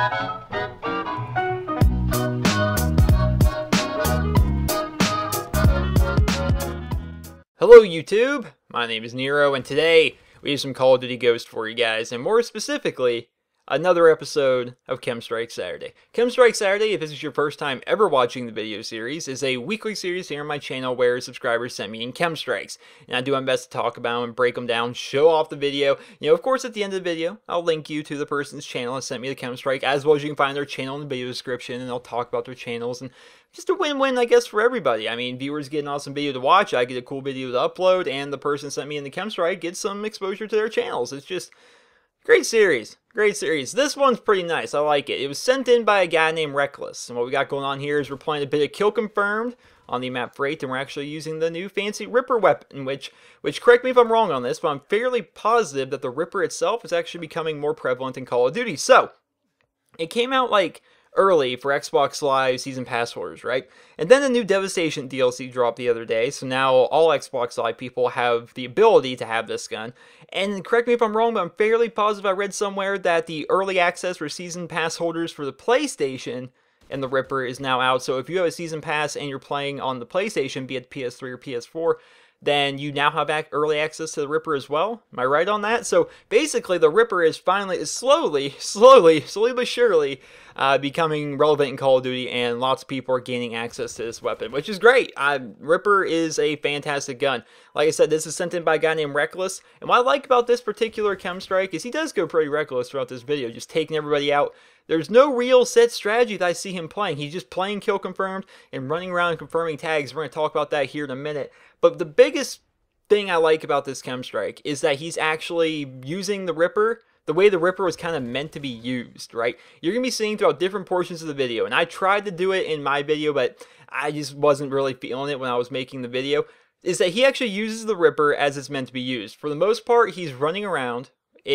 Hello YouTube, my name is Nero, and today we have some Call of Duty Ghost for you guys, and more specifically, another episode of KEM Strike Saturday. KEM Strike Saturday, if this is your first time ever watching the video series, is a weekly series here on my channel where subscribers send me in KEM Strikes, and I do my best to talk about them and break them down, show off the video. You know, of course, at the end of the video, I'll link you to the person's channel that sent me the KEM Strike, as well as you can find their channel in the video description, and I'll talk about their channels, and just a win-win, I guess, for everybody. I mean, viewers get an awesome video to watch, I get a cool video to upload, and the person sent me in the KEM Strike gets some exposure to their channels. It's just great series. Great series. This one's pretty nice. I like it. It was sent in by a guy named Reckless. And what we got going on here is we're playing a bit of Kill Confirmed on the map Freight, and we're actually using the new fancy Ripper weapon, which correct me if I'm wrong on this, but I'm fairly positive that the Ripper itself is actually becoming more prevalent in Call of Duty. So, it came out like early for Xbox Live Season Pass holders, right? And then the new Devastation DLC dropped the other day, so now all Xbox Live people have the ability to have this gun. And correct me if I'm wrong, but I'm fairly positive I read somewhere that the early access for Season Pass holders for the PlayStation and the Ripper is now out. So if you have a Season Pass and you're playing on the PlayStation, be it PS3 or PS4, then you now have early access to the Ripper as well. Am I right on that? So basically, the Ripper is slowly but surely becoming relevant in Call of Duty, and lots of people are gaining access to this weapon, which is great. Ripper is a fantastic gun. Like I said, this is sent in by a guy named Reckless, and what I like about this particular KEM Strike is he does go pretty reckless throughout this video, just taking everybody out. There's no real set strategy that I see him playing. He's just playing Kill Confirmed and running around and confirming tags. We're going to talk about that here in a minute. But the biggest thing I like about this KEM Strike is that he's actually using the Ripper the way the Ripper was kind of meant to be used, right? You're going to be seeing throughout different portions of the video, and I tried to do it in my video, but I just wasn't really feeling it when I was making the video, is that he actually uses the Ripper as it's meant to be used. For the most part, he's running around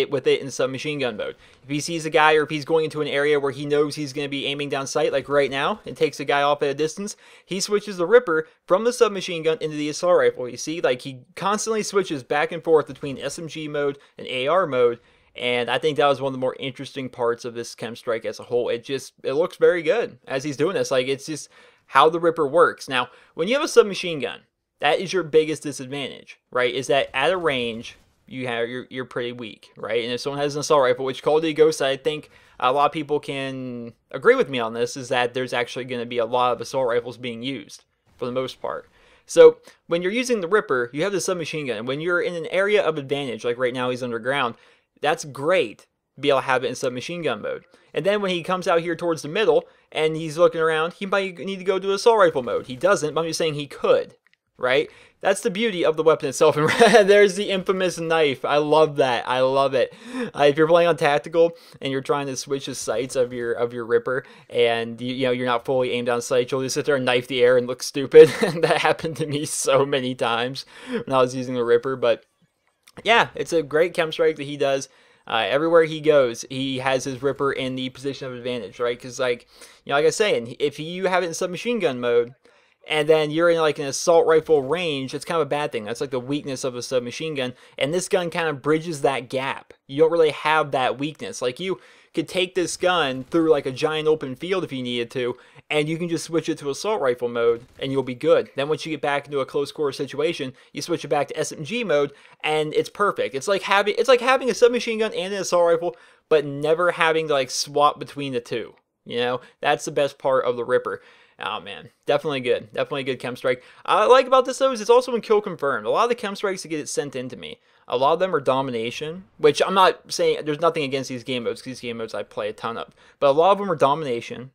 with it in submachine gun mode. If he sees a guy, or if he's going into an area where he knows he's going to be aiming down sight, like right now, and takes a guy off at a distance, he switches the Ripper from the submachine gun into the assault rifle. You see, like, he constantly switches back and forth between SMG mode and AR mode, and I think that was one of the more interesting parts of this KEM Strike as a whole. It looks very good as he's doing this. Like, it's just how the Ripper works. Now, when you have a submachine gun, that is your biggest disadvantage, right? Is that at a range, you're pretty weak, right? And if someone has an assault rifle, which Call of Duty Ghost, I think a lot of people can agree with me on this, is that there's actually going to be a lot of assault rifles being used for the most part. So when you're using the Ripper, you have the submachine gun. When you're in an area of advantage, like right now he's underground, that's great to be able to have it in submachine gun mode. And then when he comes out here towards the middle and he's looking around, he might need to go to assault rifle mode. He doesn't, but I'm just saying he could, right? That's the beauty of the weapon itself. And there's the infamous knife. I love that. I love it. If you're playing on tactical and you're trying to switch the sights of your Ripper, and you know you're not fully aimed on sight, you'll just sit there and knife the air and look stupid. And that happened to me so many times when I was using the Ripper. But yeah, it's a great KEM Strike that he does. Everywhere he goes, he has his Ripper in the position of advantage, right? Because, like, you know, like I was saying, if you have it in submachine gun mode, and then you're in like an assault rifle range, it's kind of a bad thing. That's like the weakness of a submachine gun. And this gun kind of bridges that gap. You don't really have that weakness. Like, you could take this gun through like a giant open field if you needed to, and you can just switch it to assault rifle mode, and you'll be good. Then once you get back into a close quarter situation, you switch it back to SMG mode, and it's perfect. It's like having a submachine gun and an assault rifle, but never having to like swap between the two. You know, that's the best part of the Ripper. Oh man, definitely good. Definitely a good KEM Strike. I like about this though is it's also in Kill Confirmed. A lot of the KEM Strikes that get it sent into me, a lot of them are Domination, which I'm not saying, there's nothing against these game modes, because these game modes I play a ton of. But a lot of them are Domination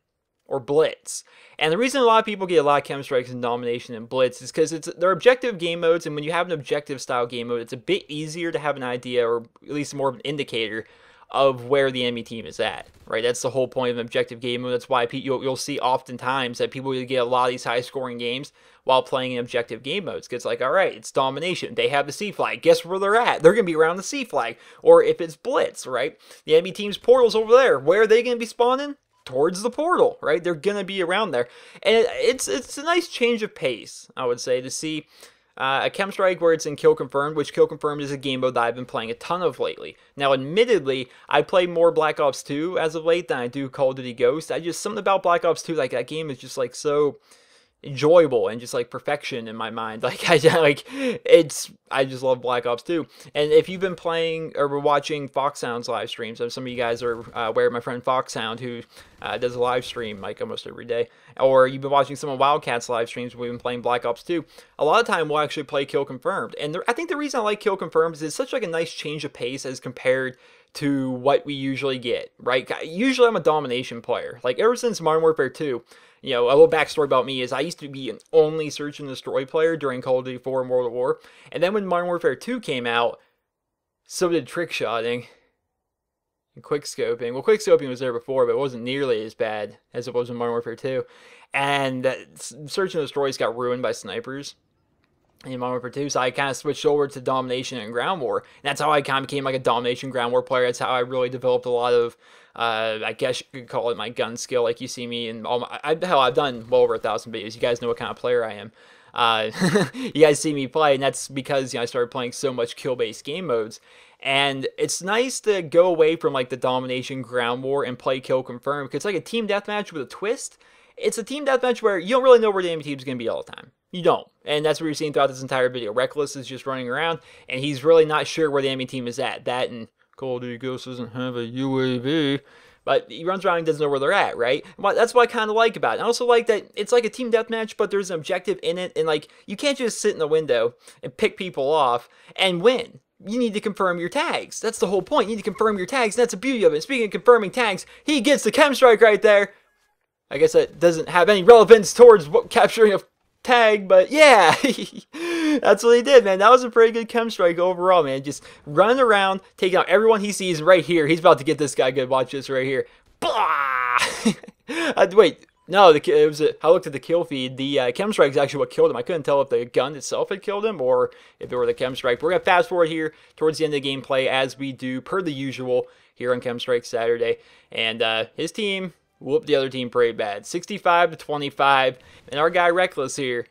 or Blitz. And the reason a lot of people get a lot of KEM Strikes in Domination and Blitz is because they're objective game modes, and when you have an objective style game mode, it's a bit easier to have an idea, or at least more of an indicator, of where the enemy team is at, right? That's the whole point of an objective game mode. That's why you'll see oftentimes that people get a lot of these high-scoring games while playing in objective game modes. Because it's like, all right, it's Domination. They have the C flag. Guess where they're at? They're going to be around the C flag. Or if it's Blitz, right? The enemy team's portal's over there. Where are they going to be spawning? Towards the portal, right? They're going to be around there. And it's a nice change of pace, I would say, to see a Chem Strike where it's in Kill Confirmed, which Kill Confirmed is a game mode that I've been playing a ton of lately. Now, admittedly, I play more Black Ops 2 as of late than I do Call of Duty Ghost. Something about Black Ops 2, like, that game is just, like, so enjoyable and just like perfection in my mind. Like I just love Black Ops 2. And if you've been playing or watching Foxhound's live streams, some of you guys are aware of my friend Foxhound, who does a live stream like almost every day, or you've been watching some of Wildcat's live streams, we've been playing Black Ops 2. A lot of time we'll actually play Kill Confirmed, and I think the reason I like Kill Confirmed is it's such like a nice change of pace as compared to what we usually get, right? Usually I'm a domination player. Like ever since Modern Warfare 2, you know, a little backstory about me is I used to be an only search and destroy player during Call of Duty 4 and World at War. And then when Modern Warfare 2 came out, so did trick shotting and quick scoping. Well, quick scoping was there before, but it wasn't nearly as bad as it was in Modern Warfare 2. And search and destroys got ruined by snipers in Modern Warfare 2, so I kind of switched over to domination and ground war. And that's how I kind of became like a domination ground war player. That's how I really developed a lot of, I guess you could call it my gun skill. Like you see me in all my, hell, I've done well over 1,000 videos. You guys know what kind of player I am. You guys see me play, and that's because, you know, I started playing so much kill-based game modes. And it's nice to go away from like the domination ground war and play kill confirm, because it's like a team deathmatch with a twist. It's a team deathmatch where you don't really know where the enemy team's going to be all the time. You don't. And that's what you're seeing throughout this entire video. Reckless is just running around, and he's really not sure where the enemy team is at. That and Call of Duty Ghost doesn't have a UAV. But he runs around and doesn't know where they're at, right? That's what I kind of like about it. I also like that it's like a team deathmatch, but there's an objective in it. And like, you can't just sit in the window and pick people off and win. You need to confirm your tags. That's the whole point. You need to confirm your tags. And that's the beauty of it. Speaking of confirming tags, he gets the Chem Strike right there. I guess that doesn't have any relevance towards capturing a tag, but yeah, that's what he did, man. That was a pretty good Chem Strike overall, man. Just running around, taking out everyone he sees. Right here, he's about to get this guy good. Watch this right here. Blah! Wait, no, I looked at the kill feed. The Chem Strike is actually what killed him. I couldn't tell if the gun itself had killed him or if it were the Chem Strike. But we're gonna fast forward here towards the end of the gameplay, as we do per the usual here on Chem Strike Saturday, and his team whooped the other team pretty bad, 65-25, and our guy Reckless here,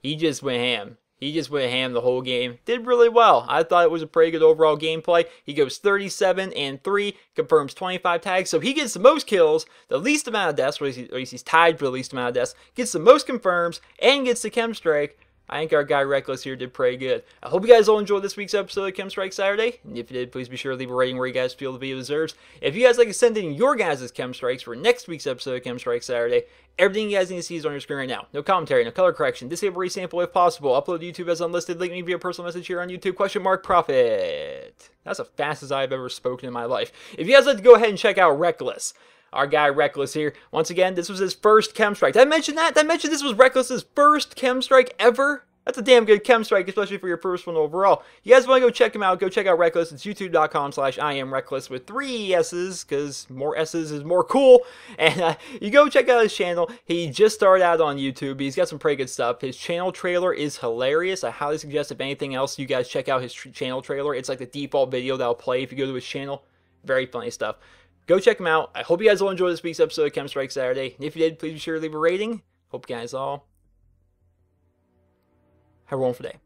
he just went ham. He just went ham the whole game. Did really well. I thought it was a pretty good overall gameplay. He goes 37-3, confirms 25 tags, so he gets the most kills, the least amount of deaths, or at least he's tied for the least amount of deaths, gets the most confirms, and gets the Chem Strike. I think our guy Reckless here did pretty good. I hope you guys all enjoyed this week's episode of Chem Strike Saturday. And if you did, please be sure to leave a rating where you guys feel the video deserves. If you guys like to send in your guys' Chem Strikes for next week's episode of Chem Strike Saturday, everything you guys need to see is on your screen right now. No commentary, no color correction, disable resample if possible, upload to YouTube as unlisted, link me via personal message here on YouTube, ~profit. That's the fastest I've ever spoken in my life. If you guys like to go ahead and check out Reckless, our guy Reckless here. Once again, this was his first Chem Strike. Did I mention that? Did I mention this was Reckless's first Chem Strike ever? That's a damn good Chem Strike, especially for your first one overall. You guys want to go check him out, go check out Reckless. It's youtube.com/IamReckless with 3 S's, because more S's is more cool. And you go check out his channel. He just started out on YouTube. He's got some pretty good stuff. His channel trailer is hilarious. I highly suggest, if anything else, you guys check out his channel trailer. It's like the default video that'll play if you go to his channel. Very funny stuff. Go check him out. I hope you guys will enjoy this week's episode of Chem Strike Saturday. And if you did, please be sure to leave a rating. Hope you guys all have a wonderful day.